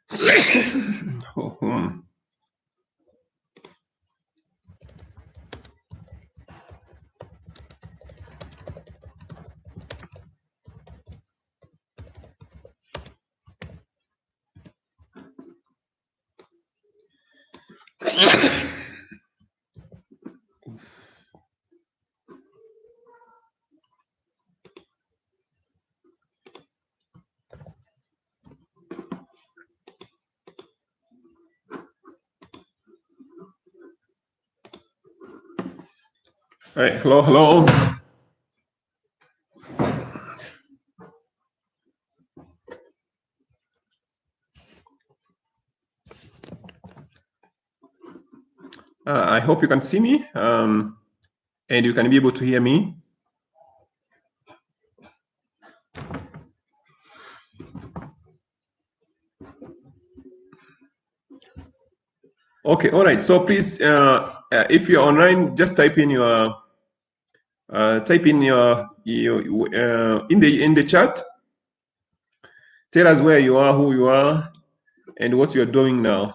Oh, Hey, hello, hello. I hope you can see me and you can be able to hear me. Okay, all right. So please, if you're online, just type in your in the chat. Tell us where you are, who you are, and what you're doing now.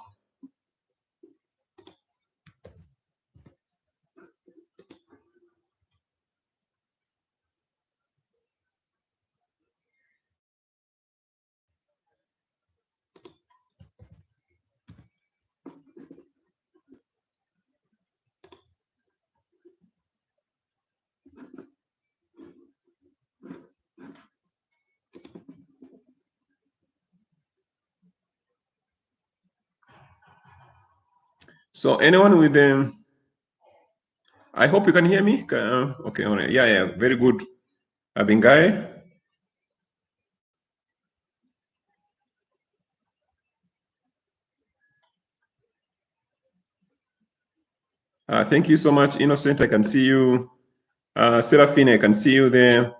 So anyone with them, I hope you can hear me. Okay, all right. Yeah, very good. Abingai. Thank you so much, Innocent. I can see you. Seraphine, I can see you there.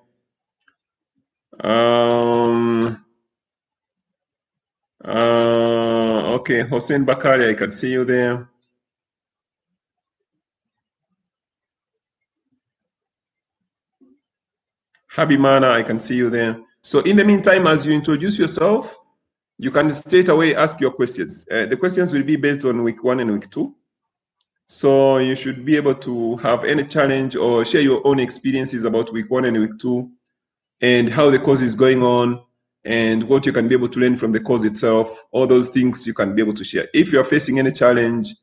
Okay, Hossein Bakari, I can see you there. Habimana, I can see you there. So in the meantime, as you introduce yourself, you can straight away ask your questions. The questions will be based on week 1 and week 2. So you should be able to have any challenge or share your own experiences about week 1 and week 2 and how the course is going on and what you can be able to learn from the course itself. All those things you can be able to share. If you're facing any challenge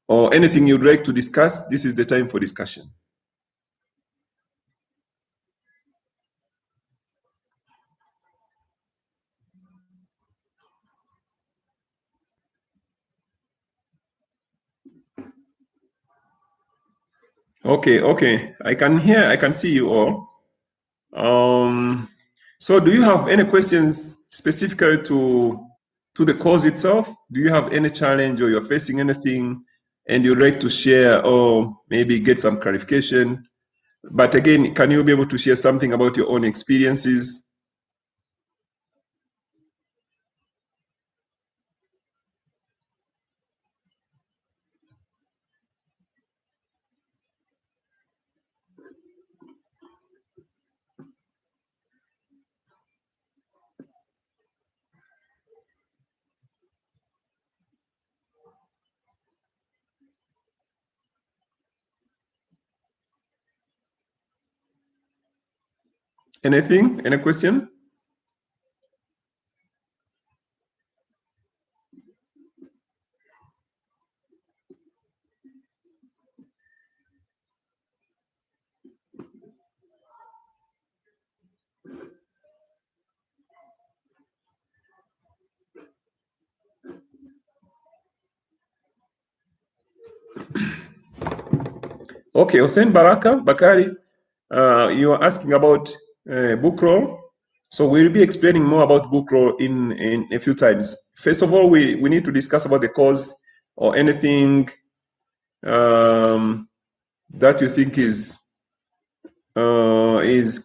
or anything you'd like to discuss, this is the time for discussion. Okay. I can see you all. So do you have any questions specifically to the course itself? Do you have any challenge or you're facing anything and you'd like to share or maybe get some clarification? But again, can you be able to share something about your own experiences? Anything? Any question? Okay, Hussein Bakari, you are asking about book roll. So we'll be explaining more about book roll in a few times. First of all, we need to discuss about the cause or anything that you think is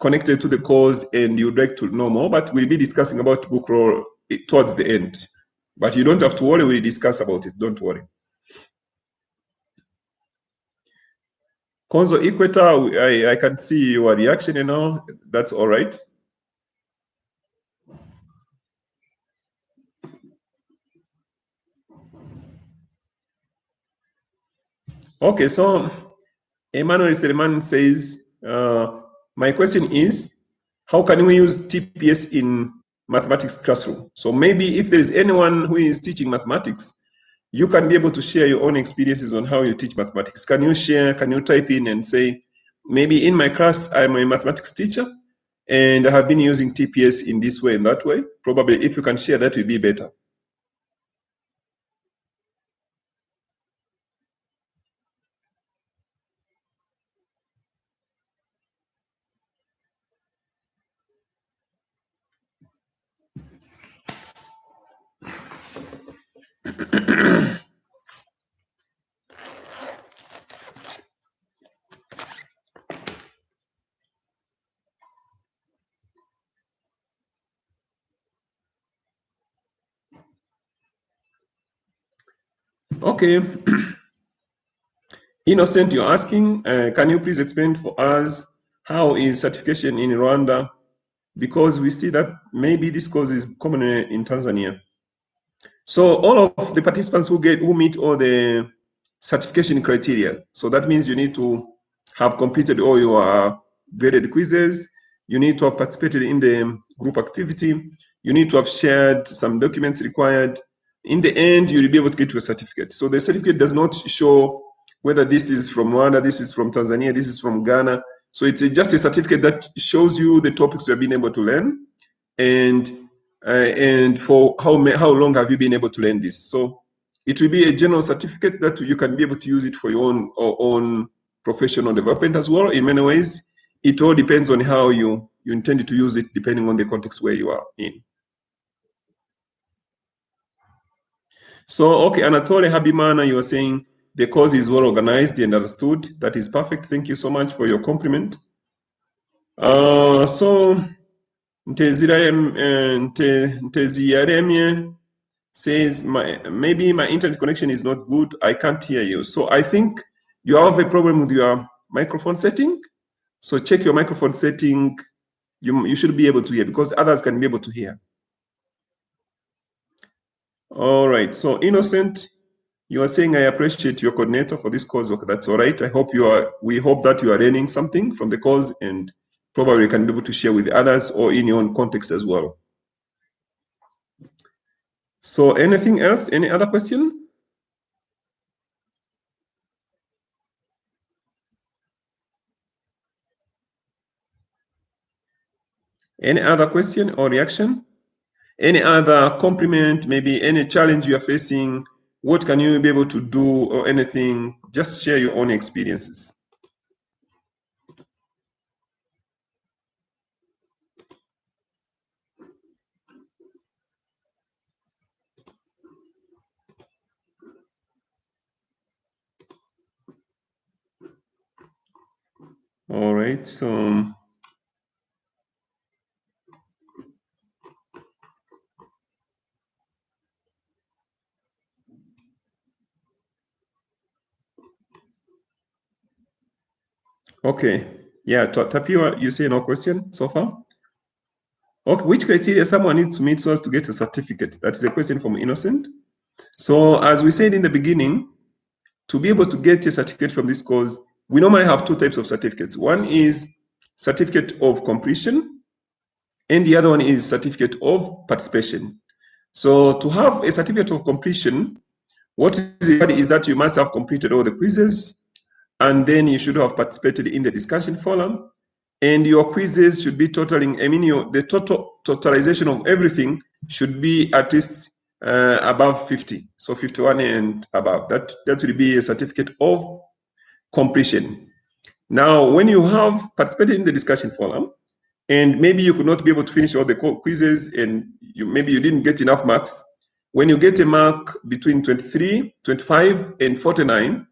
connected to the cause and you'd like to know more, but we'll be discussing about book roll towards the end. But you don't have to worry, we'll discuss about it, don't worry. Konzo Equator, I can see your reaction, that's all right. Okay, so Emmanuel Seleman says, my question is, how can we use TPS in mathematics classroom? So maybe if there is anyone who is teaching mathematics, you can be able to share your own experiences on how you teach mathematics. Can you share, can you type in and say, maybe in my class, I'm a mathematics teacher and I have been using TPS in this way and that way? Probably if you can share, that will be better. Okay. Innocent, you're asking, can you please explain for us how is certification in Rwanda? Because we see that maybe this course is common in Tanzania. So all of the participants who meet all the certification criteria. So that means you need to have completed all your graded quizzes. You need to have participated in the group activity. You need to have shared some documents required. In the end, you'll be able to get to a certificate. So the certificate does not show whether this is from Rwanda, this is from Tanzania, this is from Ghana. So it's just a certificate that shows you the topics you have been able to learn and for how long have you been able to learn this. So it will be a general certificate that you can be able to use it for your own professional development as well. In many ways, it all depends on how you intend to use it, depending on the context where you are in. So, okay, Anatole Habimana, you are saying the course is well organized and understood. That is perfect. Thank you so much for your compliment. So, Nteziyaremye says, maybe my internet connection is not good. I can't hear you. So I think you have a problem with your microphone setting. So check your microphone setting. You should be able to hear because others can be able to hear. All right. So Innocent, you are saying I appreciate your coordinator for this course. Okay, that's all right. We hope that you are learning something from the course and probably can be able to share with others or in your own context as well. So anything else? Any other question? Any other question or reaction? Any other compliment, maybe any challenge you are facing? What can you be able to do or anything? Just share your own experiences. All right, so okay. Yeah, Tapio, you say no question so far? Okay, which criteria someone needs to meet so as to get a certificate? That is a question from Innocent. So as we said in the beginning, to be able to get a certificate from this course, we normally have two types of certificates. One is certificate of completion, and the other one is certificate of participation. So to have a certificate of completion, what is required is that you must have completed all the quizzes, and then you should have participated in the discussion forum, and your quizzes should be totaling, the totalization of everything should be at least above 50, so 51 and above. That will be a certificate of completion. Now, when you have participated in the discussion forum, and maybe you could not be able to finish all the quizzes, and maybe you didn't get enough marks, when you get a mark between 23, 25, and 49,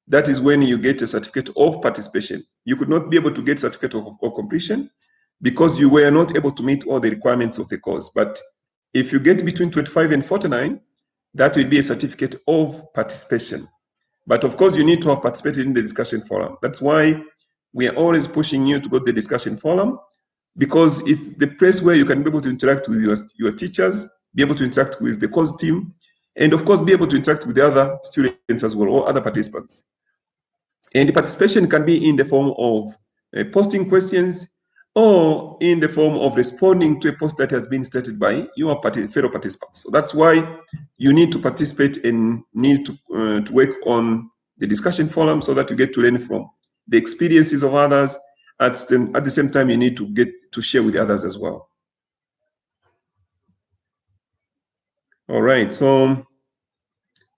that is when you get a certificate of participation. You could not be able to get certificate of completion because you were not able to meet all the requirements of the course. But if you get between 25 and 49, that will be a certificate of participation. But of course, you need to have participated in the discussion forum. That's why we are always pushing you to go to the discussion forum, because it's the place where you can be able to interact with your teachers, be able to interact with the course team, and of course, be able to interact with the other students as well, or other participants. And the participation can be in the form of posting questions or in the form of responding to a post that has been stated by your fellow participants. So that's why you need to participate and need to work on the discussion forum so that you get to learn from the experiences of others. At the same time, you need to get to share with others as well. All right, so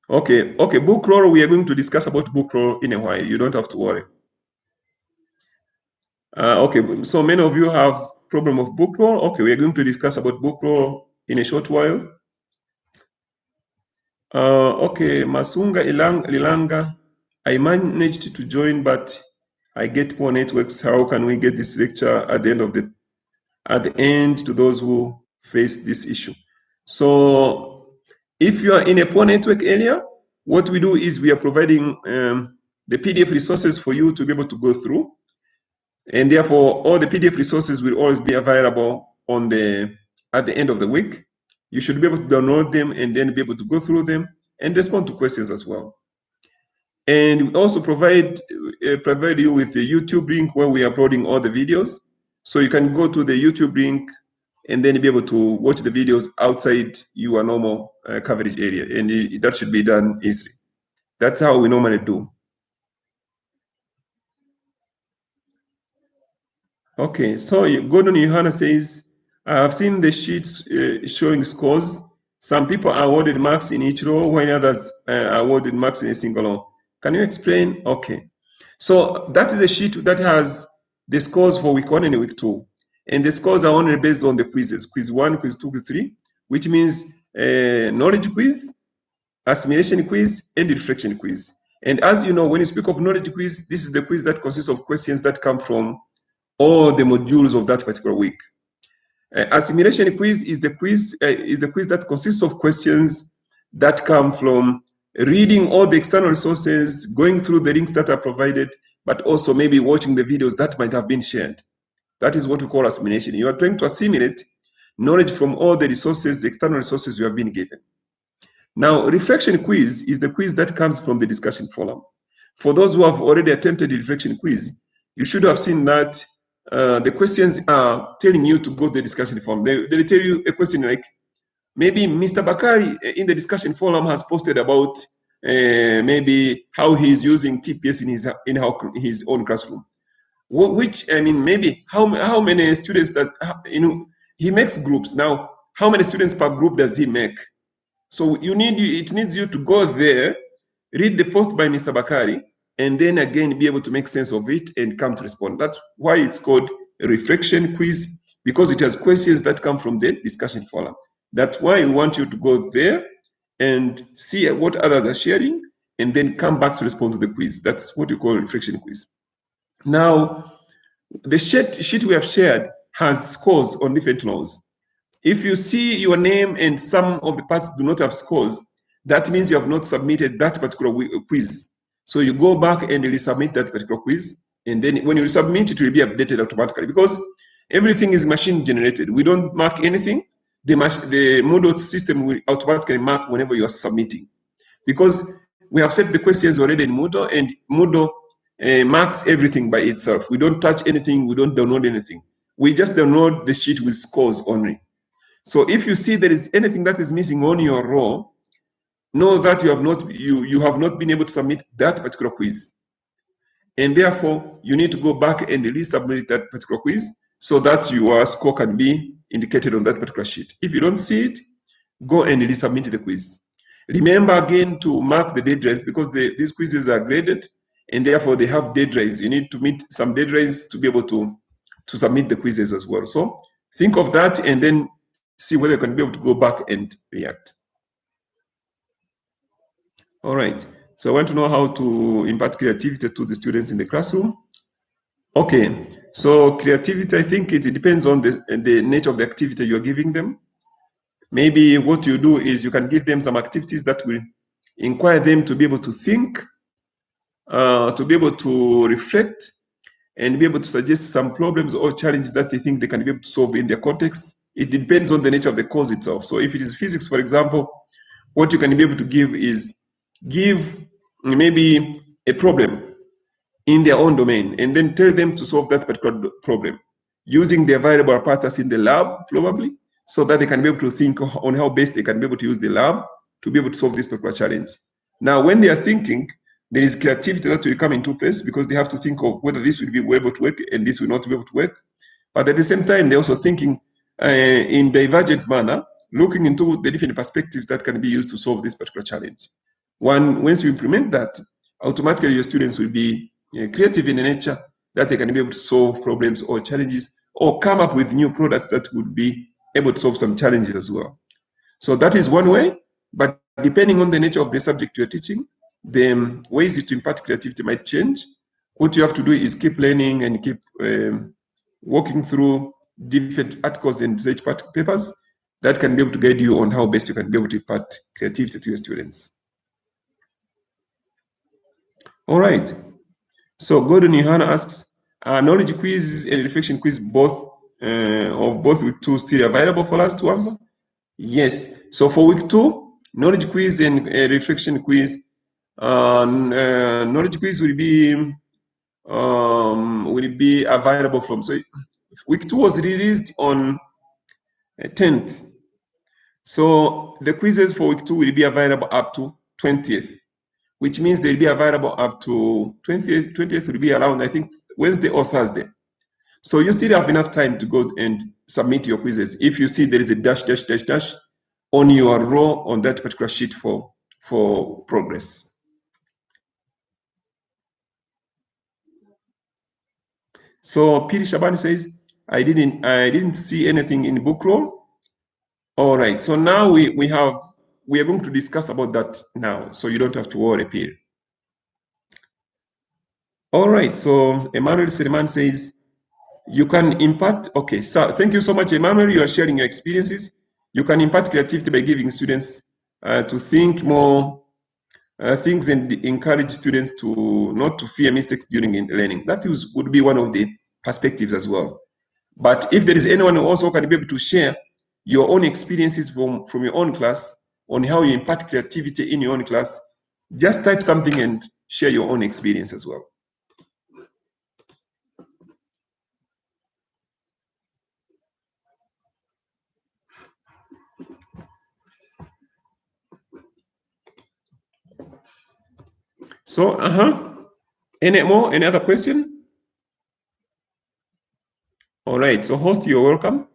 okay, book roll. We are going to discuss about book roll in a while. You don't have to worry. Okay, so many of you have problem of book roll. Okay, we are going to discuss about book roll in a short while. Okay, Masunga Lilanga, I managed to join, but I get poor networks. How can we get this lecture at the end to those who face this issue? So if you are in a poor network area, what we do is we are providing the PDF resources for you to be able to go through. And therefore, all the PDF resources will always be available at the end of the week. You should be able to download them and then be able to go through them and respond to questions as well. And we also provide you with the YouTube link where we are uploading all the videos. So you can go to the YouTube link and then be able to watch the videos outside your normal coverage area. And that should be done easily. That's how we normally do. Okay, so Gordon Johanna says, I have seen the sheets showing scores. Some people are awarded marks in each row, while others are awarded marks in a single row. Can you explain? Okay. So that is a sheet that has the scores for week 1 and week 2. And the scores are only based on the quizzes, quiz 1, quiz 2, quiz 3, which means knowledge quiz, assimilation quiz, and reflection quiz. And as you know, when you speak of knowledge quiz, this is the quiz that consists of questions that come from all the modules of that particular week. Assimilation quiz is the quiz that consists of questions that come from reading all the external resources, going through the links that are provided, but also maybe watching the videos that might have been shared. That is what we call assimilation. You are trying to assimilate knowledge from all the resources, the external resources you have been given. Now, reflection quiz is the quiz that comes from the discussion forum. For those who have already attempted the reflection quiz, you should have seen that the questions are telling you to go to the discussion forum. They tell you a question like, maybe Mr. Bakari in the discussion forum has posted about maybe how he's using TPS in his own classroom. Which, I mean, maybe how many students that, he makes groups. Now, how many students per group does he make? So it needs you to go there, read the post by Mr. Bakari, and then again be able to make sense of it and come to respond. That's why it's called a reflection quiz, because it has questions that come from the discussion forum. That's why we want you to go there and see what others are sharing and then come back to respond to the quiz. That's what you call a reflection quiz. Now, the sheet we have shared has scores on different laws. If you see your name and some of the parts do not have scores, that means you have not submitted that particular quiz. So you go back and resubmit that particular quiz. And then when you resubmit, it will be updated automatically because everything is machine generated. We don't mark anything. The Moodle system will automatically mark whenever you are submitting. Because we have set the questions already in Moodle, and Moodle marks everything by itself. We don't touch anything. We don't download anything. We just download the sheet with scores only. So if you see there is anything that is missing on your row, know that you have not been able to submit that particular quiz. And therefore, you need to go back and resubmit that particular quiz so that your score can be indicated on that particular sheet. If you don't see it, go and resubmit the quiz. Remember again to mark the deadlines because these quizzes are graded and therefore they have deadlines. You need to meet some deadlines to be able to submit the quizzes as well. So think of that and then see whether you can be able to go back and react. All right. So I want to know how to impart creativity to the students in the classroom. Okay. So creativity, I think it depends on the nature of the activity you're giving them. Maybe what you do is you can give them some activities that will inquire them to be able to think, to be able to reflect, and be able to suggest some problems or challenges that they think they can be able to solve in their context. It depends on the nature of the course itself. So if it is physics, for example, what you can be able to give is give maybe a problem in their own domain, and then tell them to solve that particular problem using their variable apparatus in the lab, probably, so that they can be able to think on how best they can be able to use the lab to be able to solve this particular challenge. Now, when they are thinking, there is creativity that will come into place because they have to think of whether this will be able to work and this will not be able to work. But at the same time, they're also thinking in divergent manner, looking into the different perspectives that can be used to solve this particular challenge. Once you implement that, automatically your students will be creative in nature, that they can be able to solve problems or challenges or come up with new products that would be able to solve some challenges as well. So that is one way, but depending on the nature of the subject you're teaching, the ways to impart creativity might change. What you have to do is keep learning and keep walking through different articles and research papers that can be able to guide you on how best you can be able to impart creativity to your students. All right. So Gordon Johanna asks, knowledge quiz and reflection quiz of both week 2 still available for us to answer? Yes. So for week 2, knowledge quiz and reflection quiz, knowledge quiz will be available from, so week 2 was released on 10th. So the quizzes for week 2 will be available up to 20th, which means they'll be available up to 20th. 20th will be around, I think, Wednesday or Thursday. So you still have enough time to go and submit your quizzes. If you see there is a dash, dash, dash, dash on your row on that particular sheet for progress. So Piri Shaban says, I didn't see anything in book roll. All right. So now we are going to discuss about that now. So you don't have to worry, Piri. All right. So Emmanuel Seriman says, you can impart. Okay. So thank you so much, Emmanuel. You are sharing your experiences. You can impart creativity by giving students to think more things and encourage students to not to fear mistakes during learning. That would be one of the perspectives as well. But if there is anyone who also can be able to share your own experiences from your own class on how you impart creativity in your own class, just type something and share your own experience as well. So, any more? Any other question? All right. So, host, you're welcome.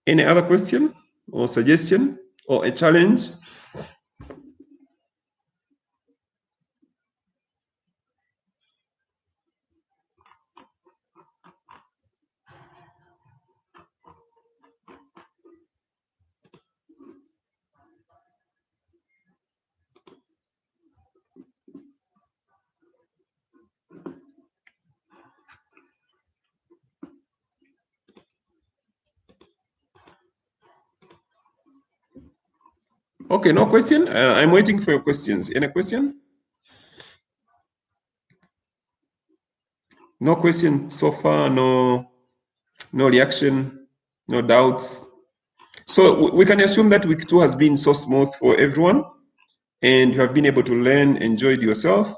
Any other question or suggestion or a challenge? Okay, no question. I'm waiting for your questions. Any question? No question so far. No reaction. No doubts. So we can assume that week 2 has been so smooth for everyone, and you have been able to learn, enjoyed yourself.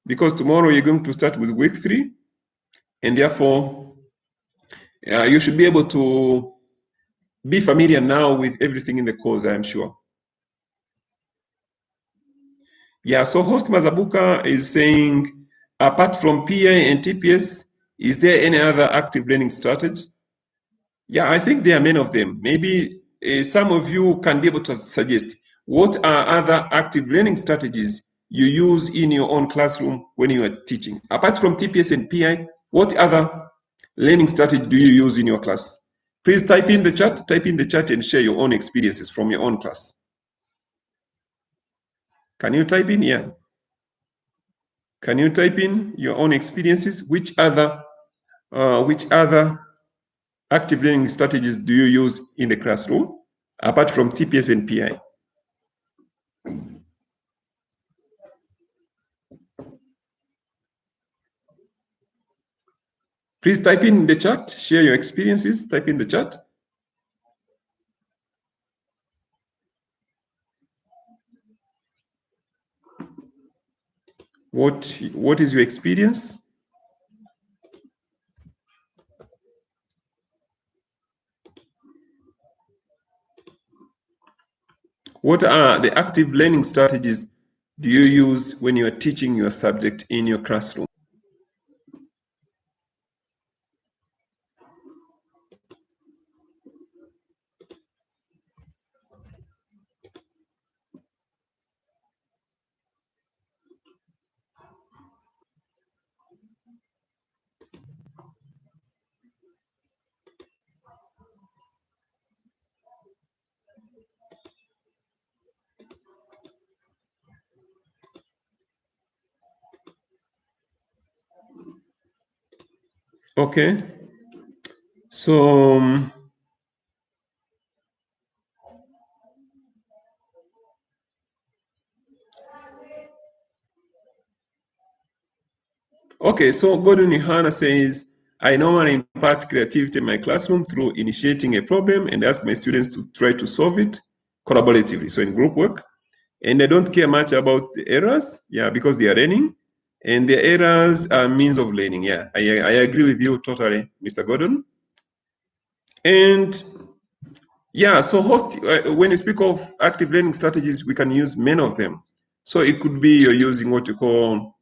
Because tomorrow you're going to start with week 3, and therefore you should be able to be familiar now with everything in the course, I am sure. Yeah, so host Mazabuka is saying, apart from PA and TPS, is there any other active learning strategy? Yeah, I think there are many of them. Maybe some of you can be able to suggest what are other active learning strategies you use in your own classroom when you are teaching. Apart from TPS and PI, what other learning strategy do you use in your class? Please type in the chat and share your own experiences from your own class. Can you type in? Yeah. Can you type in your own experiences? Which other active learning strategies do you use in the classroom apart from TPS and PI? Please type in the chat, share your experiences, type in the chat. What is your experience? What are the active learning strategies do you use when you are teaching your subject in your classroom? Okay. So, okay, so Gordon Yohana says, I normally impart creativity in my classroom through initiating a problem and ask my students to try to solve it collaboratively, so in group work. And I don't care much about the errors, yeah, because they are learning. And the errors are means of learning, yeah. I agree with you totally, Mr. Gordon. And yeah, so when you speak of active learning strategies, we can use many of them. So it could be you're using what you call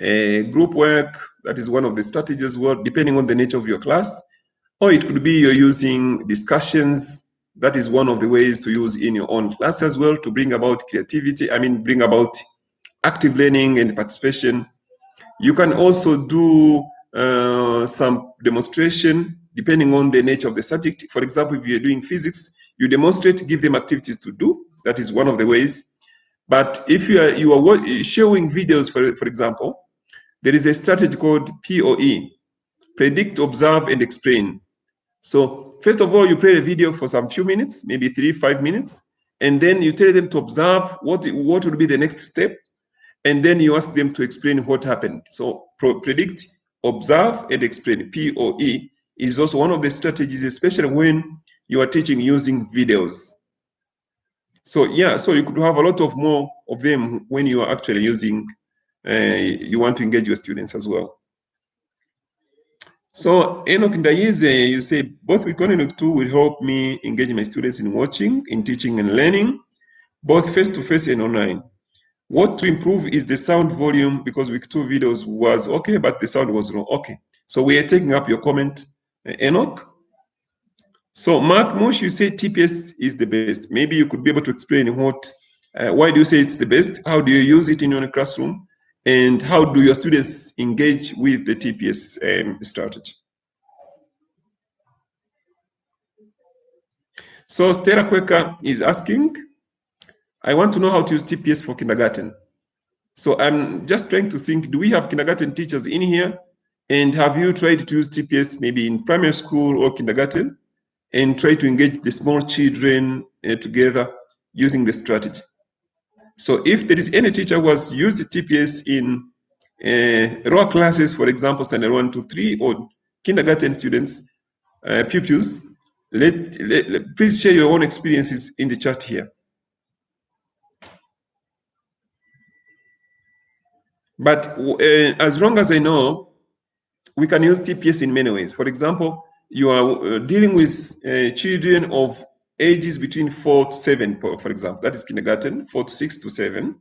group work, that is one of the strategies as well, depending on the nature of your class. Or it could be you're using discussions, that is one of the ways to use in your own class as well to bring about creativity, bring about active learning and participation. You can also do some demonstration depending on the nature of the subject. For example, if you're doing physics, you demonstrate, give them activities to do. That is one of the ways. But if you are showing videos, for example, there is a strategy called POE, predict, observe, and explain. So first of all, you play a video for some few minutes, maybe 3-5 minutes, and then you tell them to observe what would be the next step, and then you ask them to explain what happened. So predict, observe, and explain. POE is also one of the strategies, especially when you are teaching using videos. So yeah, so you could have a lot of more of them when you are actually using, you want to engage your students as well. So Enoch Ndayize, you say both week 1 and week 2 will help me engage my students in watching, in teaching and learning, both face-to-face and online. What to improve is the sound volume, because week 2 videos was okay, but the sound was wrong. Okay, so we are taking up your comment, Enoch. So Mark Mosh, you say TPS is the best. Maybe you could be able to explain why do you say it's the best? How do you use it in your classroom? And how do your students engage with the TPS strategy? So Stella Quaker is asking, I want to know how to use TPS for kindergarten. So I'm just trying to think, do we have kindergarten teachers in here? And have you tried to use TPS maybe in primary school or kindergarten and try to engage the small children together using the strategy? So if there is any teacher who has used the TPS in raw classes, for example, standard 1 to 3 or kindergarten students, pupils, please share your own experiences in the chat here. But as long as I know, we can use TPS in many ways. For example, you are dealing with children of ages between 4 to 7, for example. That is kindergarten, 4 to 6 to 7.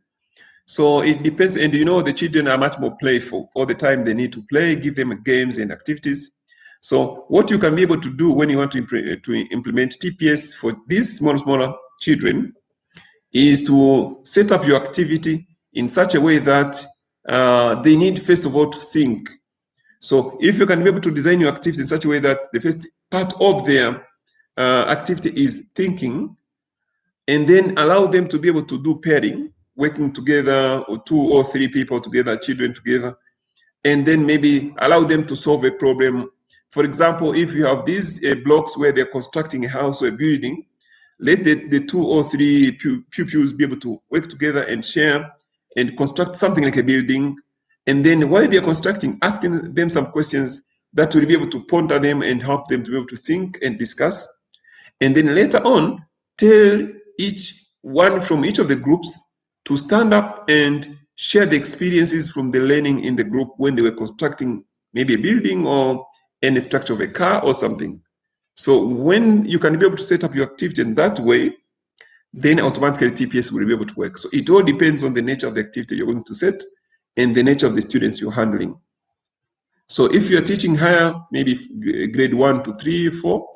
So it depends, and you know the children are much more playful. All the time they need to play, give them games and activities. So what you can be able to do when you want to implement TPS for these smaller children is to set up your activity in such a way that they need, first of all, to think. So if you can be able to design your activity in such a way that the first part of their activity is thinking, and then allow them to be able to do pairing, working together, or 2 or 3 people together, children together, and then maybe allow them to solve a problem. For example, if you have these blocks where they're constructing a house or a building, let the 2 or 3 pupils be able to work together and share and construct something like a building. And then while they're constructing, asking them some questions that will be able to ponder them and help them to be able to think and discuss. And then later on, tell each one from each of the groups to stand up and share the experiences from the learning in the group when they were constructing maybe a building or any structure of a car or something. So when you can be able to set up your activity in that way, then automatically TPS will be able to work. So it all depends on the nature of the activity you're going to set and the nature of the students you're handling. So if you're teaching higher, maybe grade 1 to 3, 4,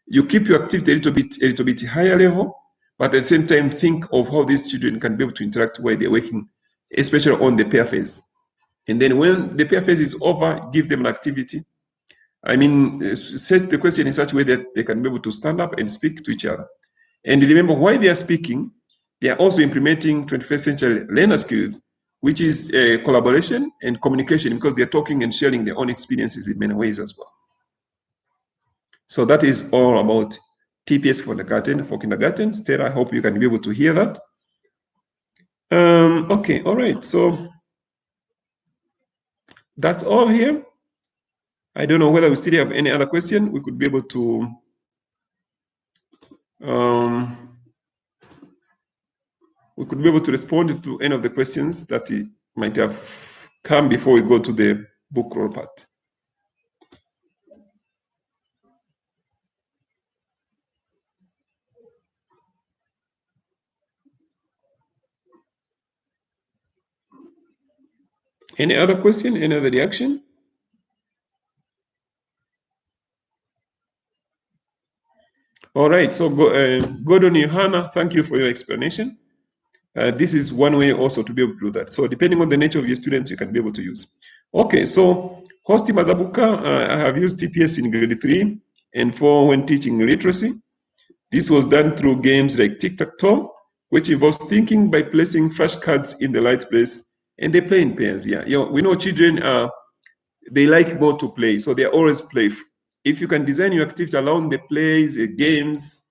you keep your activity a little bit higher level, but at the same time think of how these children can be able to interact while they're working, especially on the pair phase. And then when the pair phase is over, give them an activity. I mean, set the question in such a way that they can be able to stand up and speak to each other. And remember, while they are speaking, they are also implementing 21st century learner skills, which is collaboration and communication, because they're talking and sharing their own experiences in many ways as well. So that is all about TPS for kindergarten. Stella, I hope you can be able to hear that. Okay, all right. So that's all here. I don't know whether we still have any other question. We could be able to respond to any of the questions that might have come before we go to the book roll part. Any other question? Any other reaction? All right. So, Gordon Johanna, thank you for your explanation. This is one way also to be able to do that. So, depending on the nature of your students, you can be able to use. Okay. So, Hosti Mazabuka, I have used TPS in grade 3 and 4 when teaching literacy. This was done through games like tic-tac-toe, which involves thinking by placing flashcards in the right place, and they play in pairs. Yeah, we know children they like more to play, so they're always playful. If you can design your activity around the plays, the games,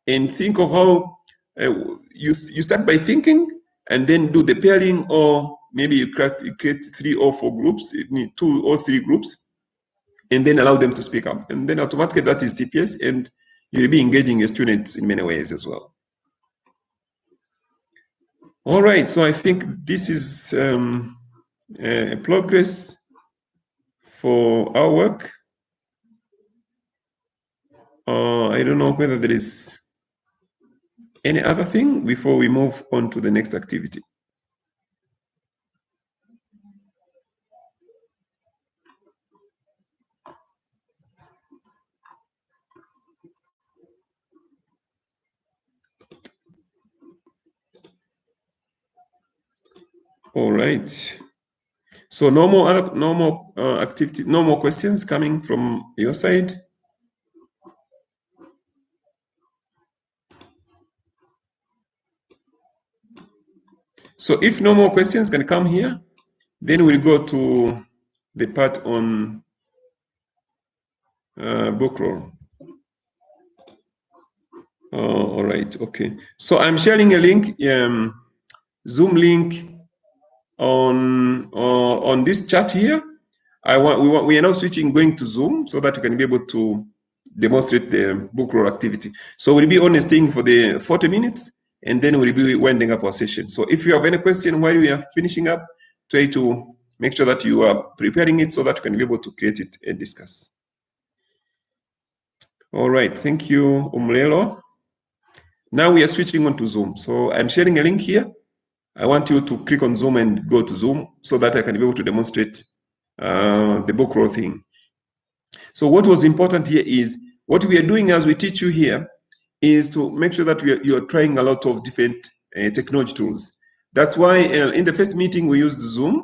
and think of how you start by thinking and then do the pairing, or maybe you create 3 or 4 groups, 2 or 3 groups, and then allow them to speak up. And then automatically that is TPS, and you'll be engaging your students in many ways as well. All right, so I think this is progress for our work. I don't know whether there is any other thing before we move on to the next activity. All right. So no more activity, no more questions coming from your side. So if no more questions can come here, then we'll go to the part on book roll. All right, okay. So I'm sharing a link, Zoom link on this chat here. We are now switching, going to Zoom, so that you can be able to demonstrate the book roll activity. So we'll be only staying for the 40 minutes, and then we'll be winding up our session. So if you have any question while we are finishing up, try to make sure that you are preparing it so that you can be able to create it and discuss. All right, thank you, Umlelo. Now we are switching on to Zoom. So I'm sharing a link here. I want you to click on Zoom and go to Zoom so that I can be able to demonstrate the book roll thing. So what was important here is what we are doing as we teach you here is to make sure that you are trying a lot of different technology tools. That's why in the first meeting we used Zoom.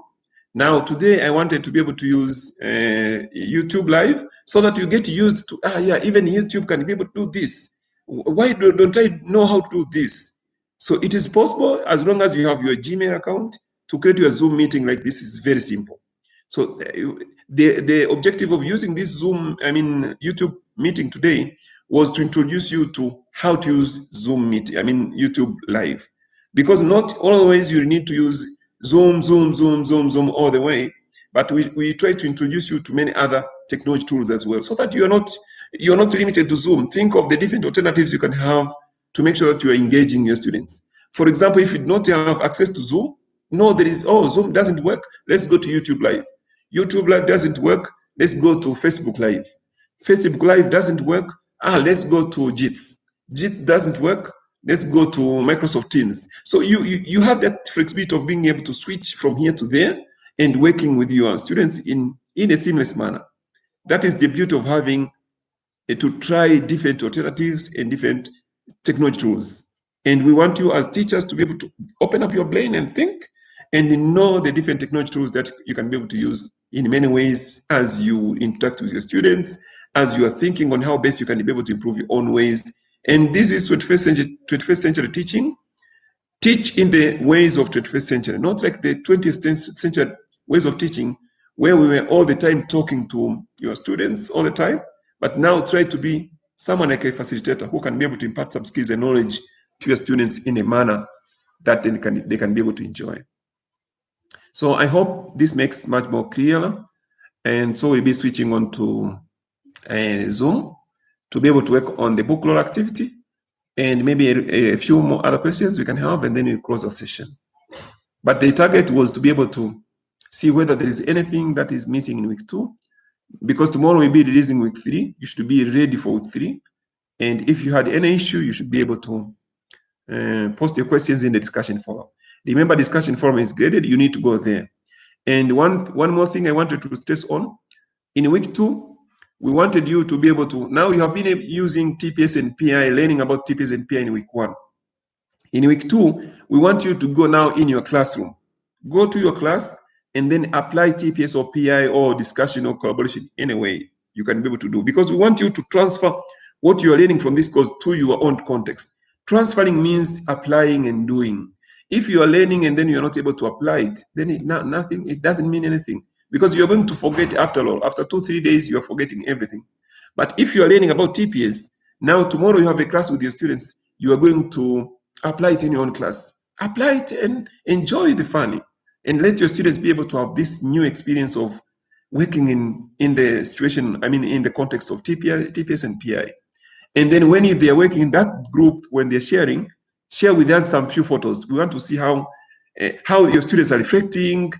Now today I wanted to be able to use YouTube Live so that you get used to, even YouTube can be able to do this. Why don't I know how to do this? So it is possible, as long as you have your Gmail account, to create your Zoom meeting like this is very simple. So the objective of using this YouTube meeting today was to introduce you to how to use Zoom meeting, YouTube Live. Because not always you need to use Zoom all the way, but we try to introduce you to many other technology tools as well, so that you're not limited to Zoom. Think of the different alternatives you can have to make sure that you are engaging your students. For example, if you do not have access to Zoom, No, there is, oh, Zoom doesn't work. Let's go to YouTube Live. YouTube Live doesn't work. Let's go to Facebook Live. Facebook Live doesn't work. Let's go to Jits. Jits doesn't work. Let's go to Microsoft Teams. So you have that flexibility of being able to switch from here to there and working with your students in a seamless manner. That is the beauty of having to try different alternatives and different technology tools. And we want you as teachers to be able to open up your brain and think and know the different technology tools that you can be able to use in many ways as you interact with your students, as you are thinking on how best you can be able to improve your own ways. And this is 21st century teaching. Teach in the ways of 21st century, not like the 20th century ways of teaching, where we were all the time talking to your students all the time, but now try to be someone like a facilitator who can be able to impart some skills and knowledge to your students in a manner that they can be able to enjoy. So I hope this makes much more clear. And so we'll be switching on to Zoom to be able to work on the book roll activity and maybe a few more other questions we can have, and then we close our session. But the target was to be able to see whether there is anything that is missing in week 2, because tomorrow we'll be releasing week 3. You should be ready for week 3. And if you had any issue, you should be able to post your questions in the discussion forum. Remember, discussion forum is graded. You need to go there. And one more thing I wanted to stress on, in week 2, we wanted you to be able to, now you have been using TPS and PI, learning about TPS and PI in week 1. In week 2, we want you to go now in your classroom. Go to your class and then apply TPS or PI or discussion or collaboration in a way you can be able to do, because we want you to transfer what you are learning from this course to your own context. Transferring means applying and doing. If you are learning and then you are not able to apply it, then it doesn't mean anything, because you're going to forget after all. After 2-3 days, you are forgetting everything. But if you are learning about TPS, now tomorrow you have a class with your students, you are going to apply it in your own class. Apply it and enjoy the fun, and let your students be able to have this new experience of working in the situation, I mean, in the context of TPS and PI. And then when they are working in that group, when they're sharing, share with us some few photos. We want to see how your students are reflecting.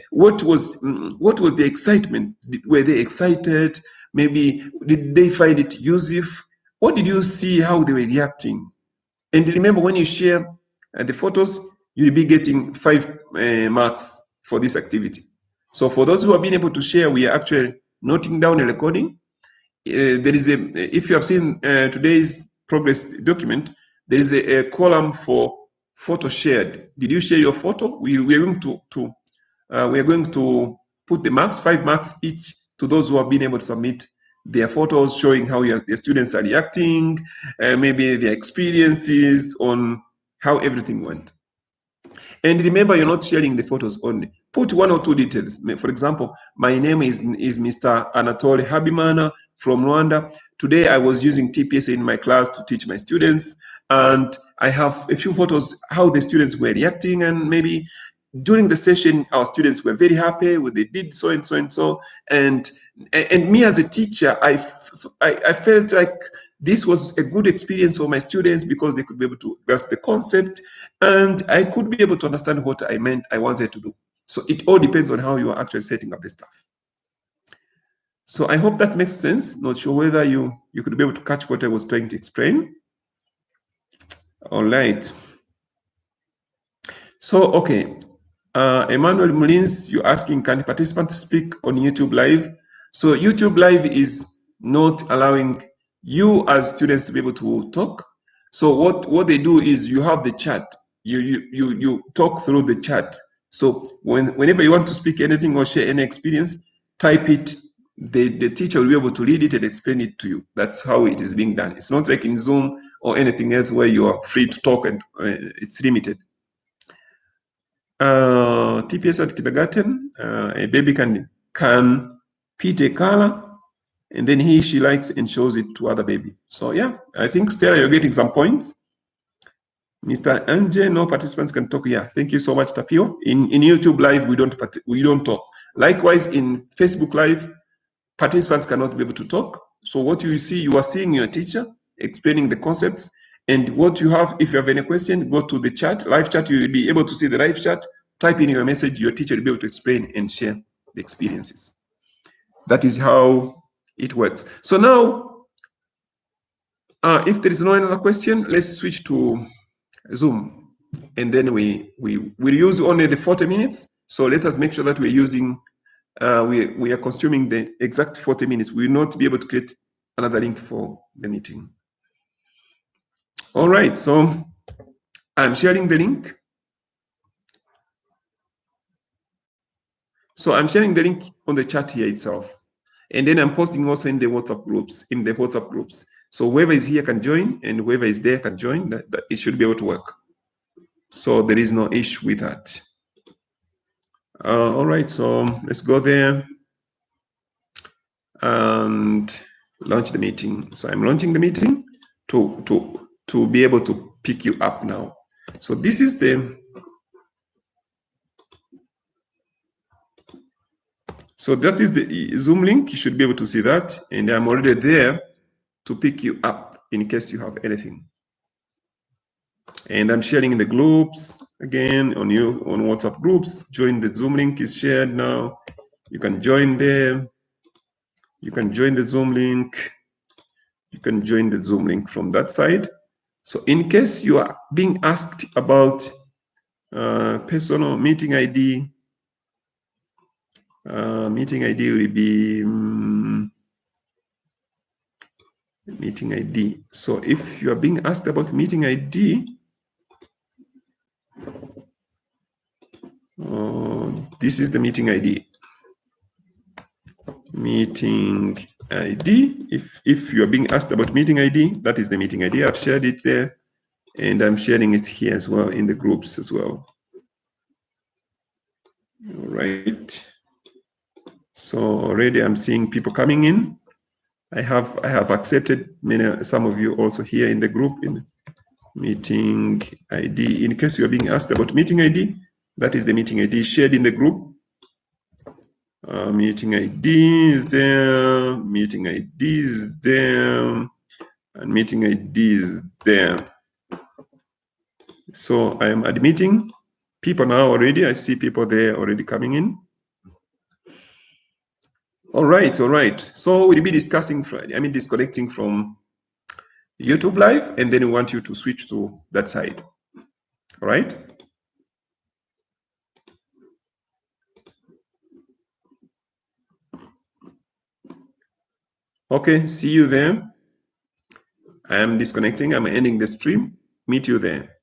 What was the excitement? Were they excited? Maybe did they find it useful? What did you see? How they were reacting? And remember, when you share the photos, you'll be getting 5 marks for this activity. So for those who have been able to share, we are actually noting down a recording. There is if you have seen today's progress document, there is a column for photo shared. Did you share your photo? We are going to put the marks, 5 marks each, to those who have been able to submit their photos showing how your students are reacting, maybe their experiences on how everything went. And remember, you're not sharing the photos only. Put 1 or 2 details. For example, my name is Mr. Anatole Habimana from Rwanda. Today I was using TPS in my class to teach my students, and I have a few photos how the students were reacting, and maybe during the session our students were very happy with they did so and so and so. And me as a teacher, I felt like this was a good experience for my students, because they could be able to grasp the concept, and I could be able to understand what I wanted to do. So it all depends on how you are actually setting up the stuff. So I hope that makes sense. Not sure whether you could be able to catch what I was trying to explain. All right. So, okay. Emmanuel Mullins, you're asking, can participants speak on YouTube Live? So YouTube Live is not allowing you as students to be able to talk. So what they do is you have the chat. You talk through the chat. So whenever you want to speak anything or share any experience, type it. The teacher will be able to read it and explain it to you. That's how it is being done. It's not like in Zoom or anything else where you are free to talk and it's limited. TPS at kindergarten, a baby can pick a color, and then she likes and shows it to other baby. So yeah, I think Stella, you're getting some points. Mr. Anje, no participants can talk. Yeah, thank you so much, Tapio. In YouTube Live, we don't talk. Likewise, in Facebook Live, participants cannot be able to talk. So what you see, you are seeing your teacher explaining the concepts, and what you have, if you have any question, go to the chat, live chat. You will be able to see the live chat, type in your message, your teacher will be able to explain and share the experiences. That is how it works. So now, if there is no another question, let's switch to Zoom. And then we use only the 40 minutes. So let us make sure that we're using, we are consuming the exact 40 minutes. We will not be able to create another link for the meeting. All right, so I'm sharing the link. So I'm sharing the link on the chat here itself. And then I'm posting also in the WhatsApp groups. So whoever is here can join, and whoever is there can join. That it should be able to work. So there is no issue with that. All right, so let's go there and launch the meeting. So I'm launching the meeting to be able to pick you up now. So this is the, so that is the Zoom link. You should be able to see that, and I'm already there to pick you up in case you have anything. And I'm sharing in the groups again on WhatsApp groups. Join the Zoom link is shared now. You can join there. You can join the Zoom link. You can join the Zoom link from that side. So in case you are being asked about personal meeting ID, meeting ID will be meeting ID. So if you are being asked about meeting ID, this is the meeting ID. Meeting ID. If you are being asked about meeting ID, that is the meeting ID. I've shared it there, and I'm sharing it here as well in the groups as well. All right. So already I'm seeing people coming in. I have accepted some of you also here in the group in meeting ID. In case you are being asked about meeting ID, that is the meeting ID shared in the group. Meeting ID is there, meeting ID is there, and meeting ID is there. So I am admitting people now already. I see people there already coming in. All right. So we'll be discussing, disconnecting from YouTube Live, and then we want you to switch to that side. All right. Okay, see you there. I am disconnecting. I'm ending the stream. Meet you there.